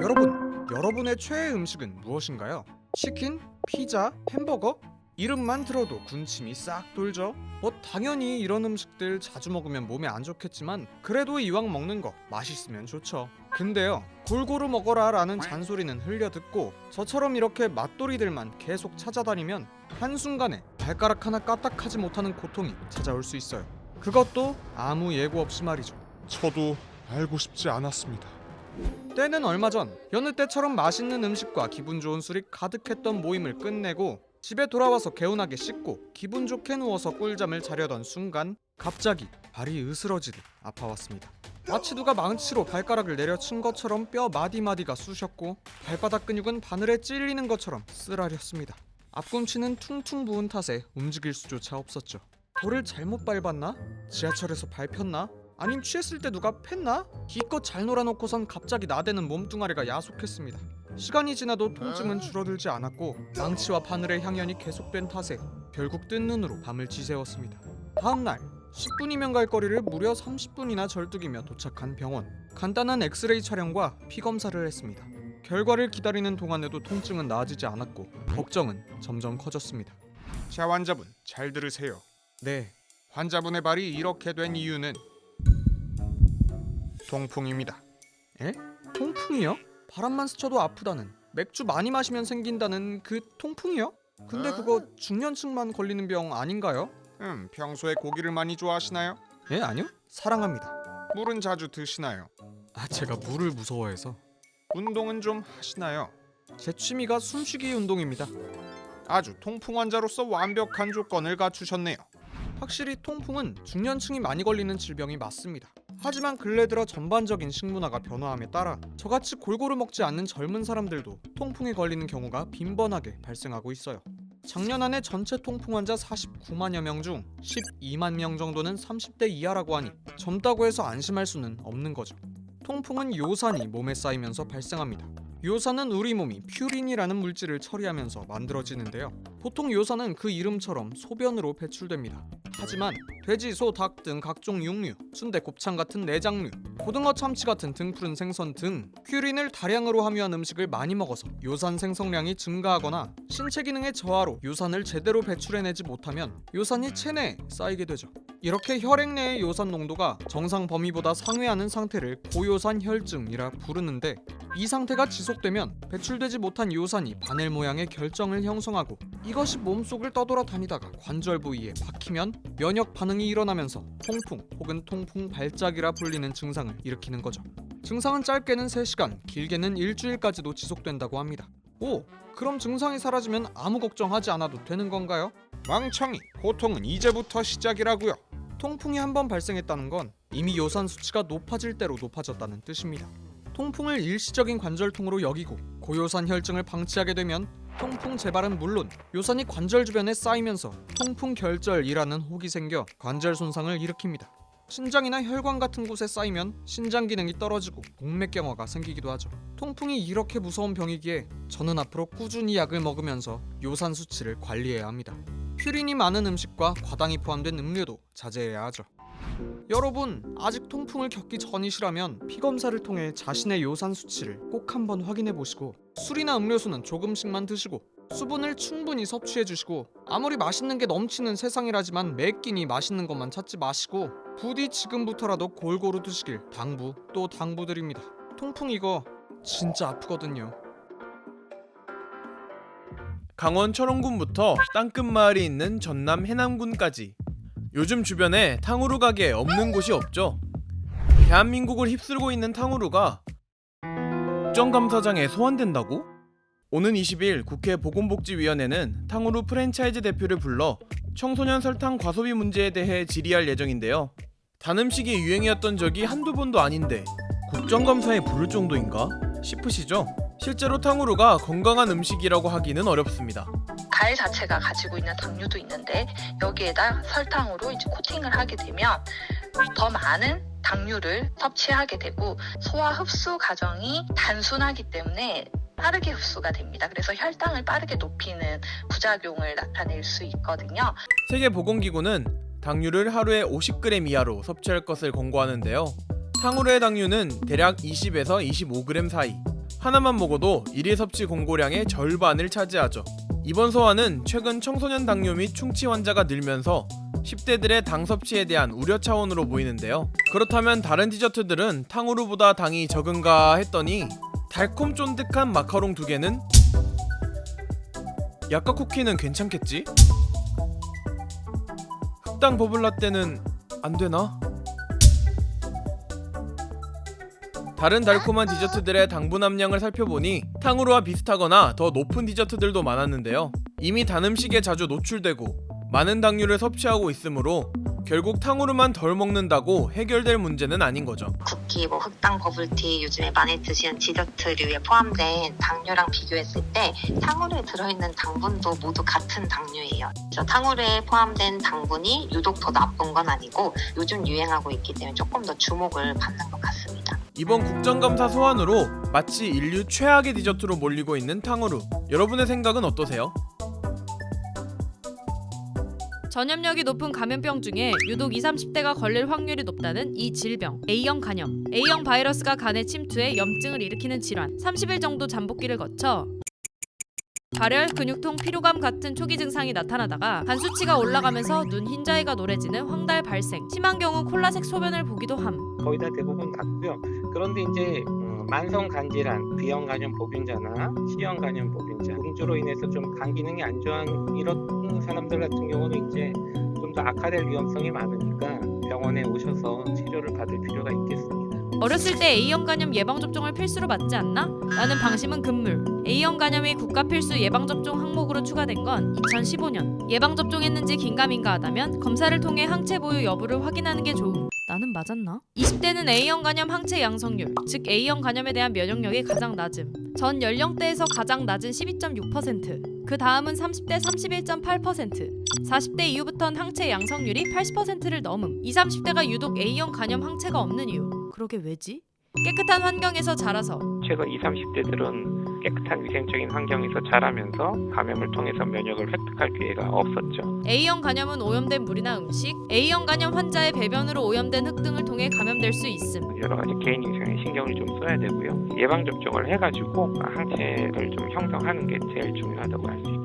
여러분, 여러분의 최애 음식은 무엇인가요? 치킨? 피자? 햄버거? 이름만 들어도 군침이 싹 돌죠? 뭐 당연히 이런 음식들 자주 먹으면 몸에 안 좋겠지만 그래도 이왕 먹는 거 맛있으면 좋죠. 근데요, 골고루 먹어라 라는 잔소리는 흘려듣고 저처럼 이렇게 맛돌이들만 계속 찾아다니면 한순간에 발가락 하나 까딱하지 못하는 고통이 찾아올 수 있어요. 그것도 아무 예고 없이 말이죠. 저도 알고 싶지 않았습니다. 때는 얼마 전 여느 때처럼 맛있는 음식과 기분 좋은 술이 가득했던 모임을 끝내고 집에 돌아와서 개운하게 씻고 기분 좋게 누워서 꿀잠을 자려던 순간 갑자기 발이 으스러지듯 아파왔습니다. 마치 누가 망치로 발가락을 내려친 것처럼 뼈 마디마디가 쑤셨고 발바닥 근육은 바늘에 찔리는 것처럼 쓰라렸습니다. 앞꿈치는 퉁퉁 부은 탓에 움직일 수조차 없었죠. 돌을 잘못 밟았나? 지하철에서 밟혔나? 아님 취했을 때 누가 팼나? 기껏 잘 놀아놓고선 갑자기 나대는 몸뚱아리가 야속했습니다. 시간이 지나도 통증은 줄어들지 않았고 망치와 바늘의 향연이 계속된 탓에 결국 뜬 눈으로 밤을 지새웠습니다. 다음날 10분이면 갈 거리를 무려 30분이나 절뚝이며 도착한 병원. 간단한 엑스레이 촬영과 피 검사를 했습니다. 결과를 기다리는 동안에도 통증은 나아지지 않았고 걱정은 점점 커졌습니다. 자, 환자분 잘 들으세요. 네, 환자분의 발이 이렇게 된 이유는 통풍입니다. 에? 통풍이요? 바람만 스쳐도 아프다는, 맥주 많이 마시면 생긴다는 그 통풍이요? 근데 그거 중년층만 걸리는 병 아닌가요? 평소에 고기를 많이 좋아하시나요? 예, 아니요. 사랑합니다. 물은 자주 드시나요? 제가 물을 무서워해서. 운동은 좀 하시나요? 제 취미가 숨쉬기 운동입니다. 아주 통풍 환자로서 완벽한 조건을 갖추셨네요. 확실히 통풍은 중년층이 많이 걸리는 질병이 맞습니다. 하지만 근래 들어 전반적인 식문화가 변화함에 따라 저같이 골고루 먹지 않는 젊은 사람들도 통풍에 걸리는 경우가 빈번하게 발생하고 있어요. 작년 한 해 전체 통풍 환자 49만여 명 중 12만 명 정도는 30대 이하라고 하니 젊다고 해서 안심할 수는 없는 거죠. 통풍은 요산이 몸에 쌓이면서 발생합니다. 요산은 우리 몸이 퓨린이라는 물질을 처리하면서 만들어지는데요. 보통 요산은 그 이름처럼 소변으로 배출됩니다. 하지만 돼지, 소, 닭 등 각종 육류, 순대, 곱창 같은 내장류, 고등어, 참치 같은 등푸른 생선 등 퓨린을 다량으로 함유한 음식을 많이 먹어서 요산 생성량이 증가하거나 신체 기능의 저하로 요산을 제대로 배출해내지 못하면 요산이 체내에 쌓이게 되죠. 이렇게 혈액 내의 요산 농도가 정상 범위보다 상회하는 상태를 고요산 혈증이라 부르는데 이 상태가 지속되면 배출되지 못한 요산이 바늘 모양의 결정을 형성하고 이것이 몸속을 떠돌아다니다가 관절 부위에 박히면 면역 반응이 일어나면서 통풍 혹은 통풍 발작이라 불리는 증상을 일으키는 거죠. 증상은 짧게는 3시간, 길게는 일주일까지도 지속된다고 합니다. 오, 그럼 증상이 사라지면 아무 걱정하지 않아도 되는 건가요? 망청이, 고통은 이제부터 시작이라고요. 통풍이 한번 발생했다는 건 이미 요산 수치가 높아질 대로 높아졌다는 뜻입니다. 통풍을 일시적인 관절통으로 여기고 고요산 혈증을 방치하게 되면 통풍 재발은 물론 요산이 관절 주변에 쌓이면서 통풍 결절이라는 혹이 생겨 관절 손상을 일으킵니다. 신장이나 혈관 같은 곳에 쌓이면 신장 기능이 떨어지고 동맥경화가 생기기도 하죠. 통풍이 이렇게 무서운 병이기에 저는 앞으로 꾸준히 약을 먹으면서 요산 수치를 관리해야 합니다. 퓨린이 많은 음식과 과당이 포함된 음료도 자제해야 하죠. 여러분, 아직 통풍을 겪기 전이시라면 피검사를 통해 자신의 요산 수치를 꼭 한번 확인해 보시고 술이나 음료수는 조금씩만 드시고 수분을 충분히 섭취해 주시고 아무리 맛있는 게 넘치는 세상이라지만 매 끼니 맛있는 것만 찾지 마시고 부디 지금부터라도 골고루 드시길 당부 또 당부드립니다. 통풍 이거 진짜 아프거든요. 강원 철원군부터 땅끝마을이 있는 전남 해남군까지 요즘 주변에 탕후루 가게 없는 곳이 없죠. 대한민국을 휩쓸고 있는 탕후루가 국정감사장에 소환된다고? 오는 20일 국회 보건복지위원회는 탕후루 프랜차이즈 대표를 불러 청소년 설탕 과소비 문제에 대해 질의할 예정인데요. 단 음식이 유행이었던 적이 한두 번도 아닌데 국정감사에 부를 정도인가 싶으시죠? 실제로 탕후루가 건강한 음식이라고 하기는 어렵습니다. 과일 자체가 가지고 있는 당류도 있는데 여기에다 설탕으로 이제 코팅을 하게 되면 더 많은 당류를 섭취하게 되고 소화 흡수 과정이 단순하기 때문에 빠르게 흡수가 됩니다. 그래서 혈당을 빠르게 높이는 부작용을 나타낼 수 있거든요. 세계보건기구는 당류를 하루에 50g 이하로 섭취할 것을 권고하는데요. 탕후루의 당류는 대략 20에서 25g 사이, 하나만 먹어도 일일 섭취 공고량의 절반을 차지하죠. 이번 소환은 최근 청소년 당뇨 및 충치 환자가 늘면서 10대들의 당 섭취에 대한 우려 차원으로 보이는데요. 그렇다면 다른 디저트들은 탕후루보다 당이 적은가 했더니 달콤 쫀득한 마카롱 2개는 약과 쿠키는 괜찮겠지? 흑당 버블라떼는 안되나? 다른 달콤한 디저트들의 당분 함량을 살펴보니 탕후루와 비슷하거나 더 높은 디저트들도 많았는데요. 이미 단 음식에 자주 노출되고 많은 당류를 섭취하고 있으므로 결국 탕후루만 덜 먹는다고 해결될 문제는 아닌 거죠. 쿠키, 흑당 버블티 요즘에 많이 드시는 디저트류에 포함된 당류랑 비교했을 때 탕후루에 들어있는 당분도 모두 같은 당류예요. 그래서 탕후루에 포함된 당분이 유독 더 나쁜 건 아니고 요즘 유행하고 있기 때문에 조금 더 주목을 받는 것 같습니다. 이번 국정감사 소환으로 마치 인류 최악의 디저트로 몰리고 있는 탕후루. 여러분의 생각은 어떠세요? 전염력이 높은 감염병 중에 유독 20, 30대가 걸릴 확률이 높다는 이 질병, A형 간염. A형 바이러스가 간에 침투해 염증을 일으키는 질환. 30일 정도 잠복기를 거쳐 발열, 근육통, 피로감 같은 초기 증상이 나타나다가 간 수치가 올라가면서 눈 흰자위가 노래지는 황달 발생. 심한 경우 콜라색 소변을 보기도 함. 거의 다 대부분 같고요. 그런데 이제 만성 간질환, B형 간염 보균자나 C형 간염 보균자, 음주로 인해서 좀 간 기능이 안 좋은 이런 사람들 같은 경우는 이제 좀 더 악화될 위험성이 많으니까 병원에 오셔서 치료를 받을 필요가 있겠습니다. 어렸을 때 A형 간염 예방접종을 필수로 맞지 않나? 라는 방심은 금물. A형 간염이 국가 필수 예방접종 항목으로 추가된 건 2015년. 예방접종했는지 긴가민가 하다면 검사를 통해 항체 보유 여부를 확인하는 게 좋음. 나는 맞았나? 20대는 A형 간염 항체 양성률, 즉 A형 간염에 대한 면역력이 가장 낮음. 전 연령대에서 가장 낮은 12.6%. 그 다음은 30대 31.8%. 40대 이후부터는 항체 양성률이 80%를 넘음. 20, 30대가 유독 A형 간염 항체가 없는 이유. 그러게 왜지? 깨끗한 환경에서 자라서. 최근 20, 30대들은 깨끗한 위생적인 환경에서 자라면서 감염을 통해서 면역을 획득할 기회가 없었죠. A형 간염은 오염된 물이나 음식, A형 간염 환자의 배변으로 오염된 흙 등을 통해 감염될 수 있음. 여러 가지 개인 위생에 신경을 좀 써야 되고요. 예방 접종을 해가지고 항체를 좀 형성하는 게 제일 중요하다고 할 수 있습니다.